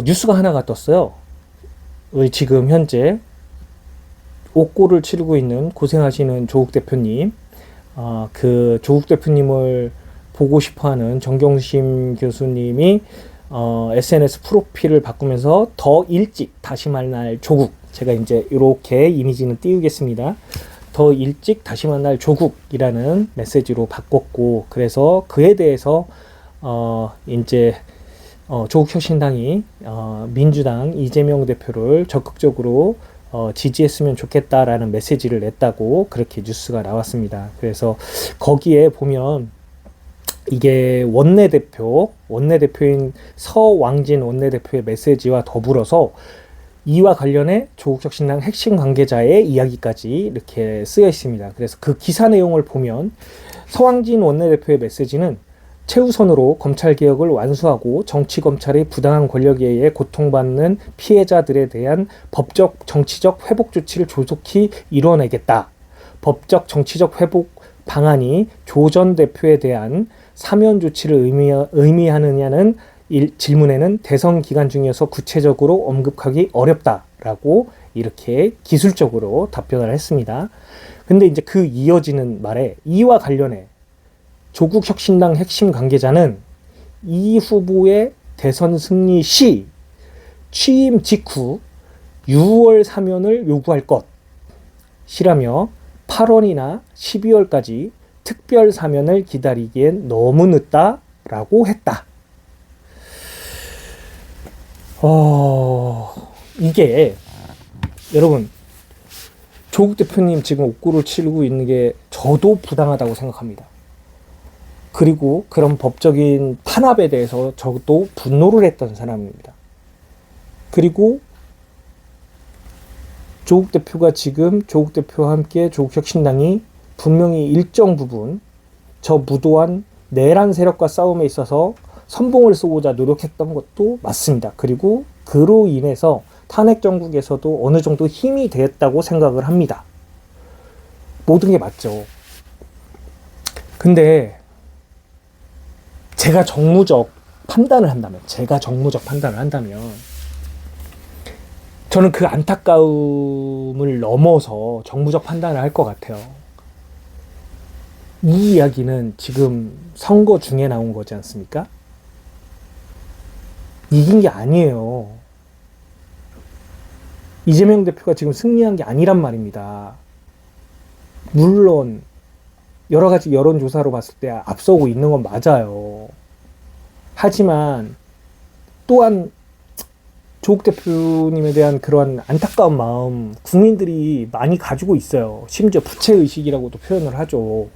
뉴스가 하나가 떴어요. 지금 현재 옥고를 치르고 있는 고생하시는 조국 대표님, 그 조국 대표님을 보고 싶어하는 정경심 교수님이 SNS 프로필을 바꾸면서 더 일찍 다시 만날 조국, 제가 이제 이렇게 이미지는 띄우겠습니다. 더 일찍 다시 만날 조국이라는 메시지로 바꿨고, 그래서 그에 대해서 이제 조국혁신당이 민주당 이재명 대표를 적극적으로 지지했으면 좋겠다라는 메시지를 냈다고 그렇게 뉴스가 나왔습니다. 그래서 거기에 보면 이게 원내대표인 서왕진 원내대표의 메시지와 더불어서 이와 관련해 조국혁신당 핵심 관계자의 이야기까지 이렇게 쓰여 있습니다. 그래서 그 기사 내용을 보면 서왕진 원내대표의 메시지는 최우선으로 검찰개혁을 완수하고 정치검찰의 부당한 권력에 의해 고통받는 피해자들에 대한 법적, 정치적 회복 조치를 조속히 이뤄내겠다. 법적, 정치적 회복 방안이 조 전 대표에 대한 사면 조치를 의미하느냐는 질문에는 대선 기간 중이어서 구체적으로 언급하기 어렵다라고 이렇게 기술적으로 답변을 했습니다. 근데 이제 그 이어지는 말에 이와 관련해 조국혁신당 핵심 관계자는 이 후보의 대선 승리 시 취임 직후 6월 사면을 요구할 것이라며 8월이나 12월까지 특별 사면을 기다리기엔 너무 늦다라고 했다. 이게 여러분, 조국 대표님 지금 옥고를 치르고 있는 게 저도 부당하다고 생각합니다. 그리고 그런 법적인 탄압에 대해서 저도 분노를 했던 사람입니다. 그리고 조국 대표가 지금 조국 대표와 함께 조국혁신당이 분명히 일정 부분 저 무도한 내란 세력과 싸움에 있어서 선봉을 쏘고자 노력했던 것도 맞습니다. 그리고 그로 인해서 탄핵 정국에서도 어느 정도 힘이 됐다고 생각을 합니다. 모든 게 맞죠. 근데 제가 정무적 판단을 한다면 저는 그 안타까움을 넘어서 정무적 판단을 할 것 같아요. 이 이야기는 지금 선거 중에 나온 거지 않습니까? 이긴 게 아니에요. 이재명 대표가 지금 승리한 게 아니란 말입니다. 물론 여러 가지 여론조사로 봤을 때 앞서고 있는 건 맞아요. 하지만 또한 조국 대표님에 대한 그러한 안타까운 마음 국민들이 많이 가지고 있어요. 심지어 부채의식이라고도 표현을 하죠.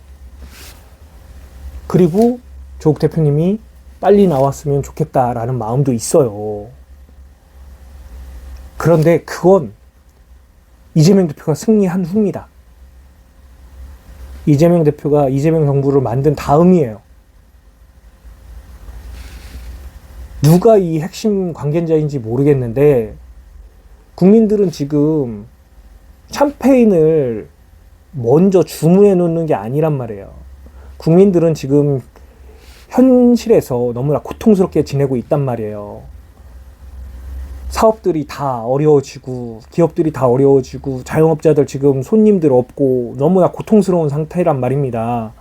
그리고 조국 대표님이 빨리 나왔으면 좋겠다라는 마음도 있어요. 그런데 그건 이재명 대표가 승리한 후입니다. 이재명 대표가 이재명 정부를 만든 다음이에요. 누가 이 핵심 관계자인지 모르겠는데 국민들은 지금 샴페인을 먼저 주문해 놓는 게 아니란 말이에요. 국민들은 지금 현실에서 너무나 고통스럽게 지내고 있단 말이에요. 사업들이 다 어려워지고 기업들이 다 어려워지고 자영업자들 지금 손님들 없고 너무나 고통스러운 상태란 말입니다.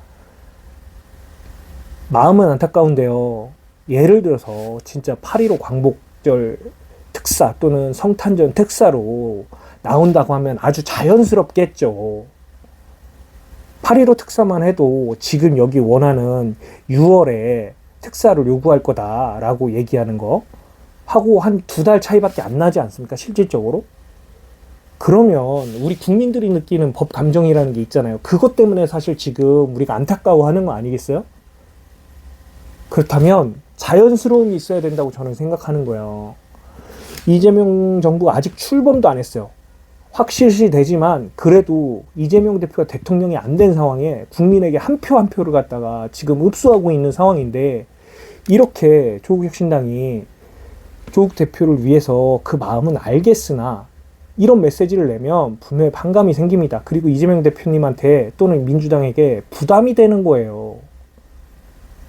마음은 안타까운데요. 예를 들어서 진짜 8.15 광복절 특사 또는 성탄절 특사로 나온다고 하면 아주 자연스럽겠죠. 8.15 특사만 해도 지금 여기 원하는 6월에 특사를 요구할 거다라고 얘기하는 거 하고 한 2달 차이밖에 안 나지 않습니까? 실질적으로. 그러면 우리 국민들이 느끼는 법 감정이라는 게 있잖아요. 그것 때문에 사실 지금 우리가 안타까워하는 거 아니겠어요? 그렇다면 자연스러움이 있어야 된다고 저는 생각하는 거예요. 이재명 정부 아직 출범도 안 했어요. 확실시 되지만 그래도 이재명 대표가 대통령이 안 된 상황에 국민에게 한 표 한 표를 갖다가 지금 흡수하고 있는 상황인데 이렇게 조국혁신당이 조국 대표를 위해서 그 마음은 알겠으나 이런 메시지를 내면 분명히 반감이 생깁니다. 그리고 이재명 대표님한테 또는 민주당에게 부담이 되는 거예요.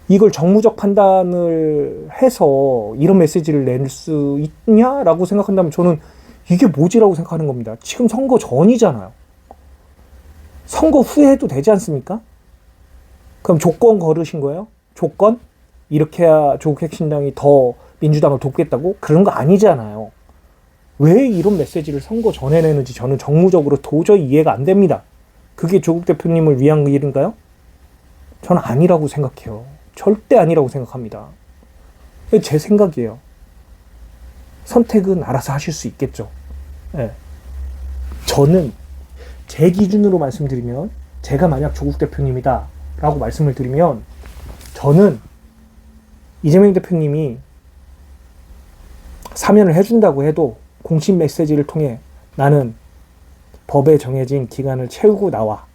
이걸 정무적 판단을 해서 이런 메시지를 낼 수 있냐라고 생각한다면 저는 이게 뭐지라고 생각하는 겁니다. 지금 선거 전이잖아요. 선거 후에 해도 되지 않습니까? 그럼 조건 걸으신 거예요? 조건? 이렇게 해야 조국혁신당이 더 민주당을 돕겠다고? 그런 거 아니잖아요. 왜 이런 메시지를 선거 전에 내는지 저는 정무적으로 도저히 이해가 안 됩니다. 그게 조국 대표님을 위한 일인가요? 저는 아니라고 생각해요. 절대 아니라고 생각합니다. 제 생각이에요. 선택은 알아서 하실 수 있겠죠. 네. 저는 제 기준으로 말씀드리면, 제가 만약 조국 대표님이다 라고 말씀을 드리면, 저는 이재명 대표님이 사면을 해준다고 해도 공식 메시지를 통해 나는 법에 정해진 기간을 채우고 나와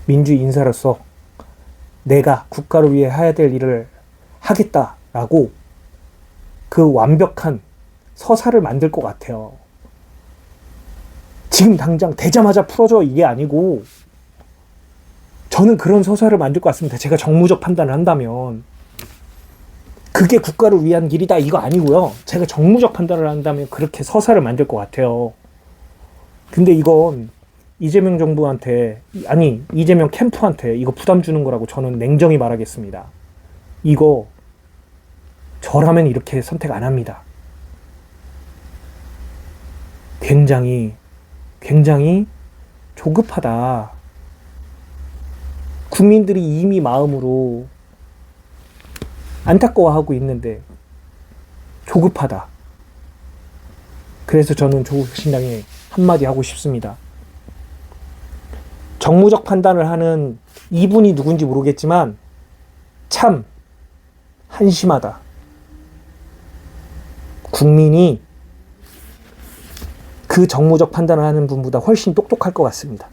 민주 인사로서 내가 국가를 위해 해야 될 일을 하겠다라고 그 완벽한 서사를 만들 것 같아요. 지금 당장 되자마자 풀어줘 이게 아니고, 저는 그런 서사를 만들 것 같습니다. 제가 정무적 판단을 한다면. 그게 국가를 위한 길이다 이거 아니고요. 제가 정무적 판단을 한다면 그렇게 서사를 만들 것 같아요. 근데 이건 이재명 정부한테, 아니 이재명 캠프한테 이거 부담 주는 거라고 저는 냉정히 말하겠습니다. 이거 저라면 이렇게 선택 안 합니다. 굉장히 조급하다. 국민들이 이미 마음으로 안타까워하고 있는데 조급하다. 그래서 저는 조국혁신당에 한마디 하고 싶습니다. 정무적 판단을 하는 이분이 누군지 모르겠지만 참 한심하다. 국민이 그 정무적 판단을 하는 분보다 훨씬 똑똑할 것 같습니다.